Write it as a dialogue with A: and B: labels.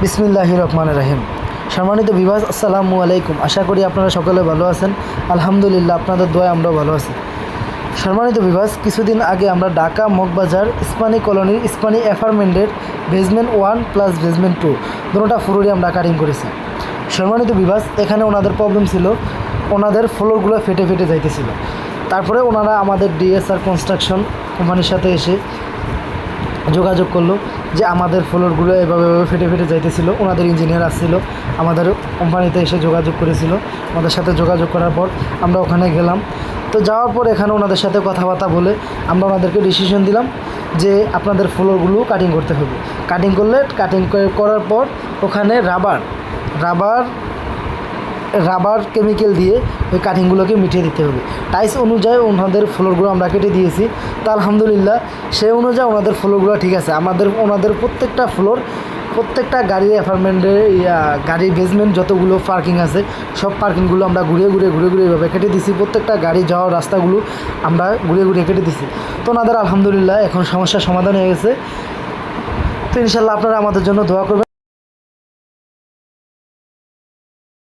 A: বিসমিল্লাহির রহমানির রহিম। সম্মানিত ভিউয়ার্স, আসসালামু আলাইকুম। আশা করি আপনারা সকলে ভালো আছেন। আলহামদুলিল্লাহ, আপনাদের দোয়ায় আমরাও ভালো আছি। সম্মানিত ভিউয়ার্স, কিছুদিন আগে আমরা ঢাকা মগবাজার ইস্পানি কলোনির ইস্পানি অ্যাপার্টমেন্টের বেসমেন্ট 1 প্লাস বেসমেন্ট 2 দুটোটা ফ্লোরই আমরা কাটিং করেছি। সম্মানিত ভিউয়ার্স, এখানে ওনাদের প্রবলেম ছিল, ওনাদের ফ্লোরগুলো ফেটে ফেটে যাইতেছিল। তারপরে ওনারা আমাদের ডিএসআর কনস্ট্রাকশন কোম্পানির সাথে এসে যোগাযোগ করলো যে আমাদের ফ্লোরগুলো এভাবে ফেটে ফেটে যাইতেছিল। ওনাদের ইঞ্জিনিয়ার আসছিল, আমাদের কোম্পানিতে এসে যোগাযোগ করেছিল। আমাদের সাথে যোগাযোগ করার পর আমরা ওখানে গেলাম। তো যাওয়ার পর এখানে ওনাদের সাথে কথাবার্তা বলে আমরা ওনাদেরকে ডিসিশন দিলাম যে আপনাদের ফ্লোরগুলো কাটিং করতে হবে। কাটিং করার পর ওখানে রাবার কেমিক্যাল দিয়ে ওই কাটিংগুলোকে মিটিয়ে দিতে হবে। টাইস অনুযায়ী ওনাদের ফ্লোরগুলো আমরা কেটে দিয়েছি। তা আলহামদুলিল্লাহ, সেই অনুযায়ী ওনাদের ফ্লোরগুলো ঠিক আছে। ওনাদের প্রত্যেকটা গাড়ির অ্যাপার্টমেন্টে গাড়ির বেসমেন্ট যতগুলো পার্কিং আছে সব পার্কিংগুলো আমরা ঘুরে এভাবে কেটে দিছি। প্রত্যেকটা গাড়ি যাওয়ার রাস্তাগুলো আমরা ঘুরে কেটে দিছি। তো ওনাদের আলহামদুলিল্লাহ এখন সমস্যার সমাধান হয়ে গেছে। তো ইনশাল্লাহ আপনারা আমাদের জন্য দোয়া করবেন।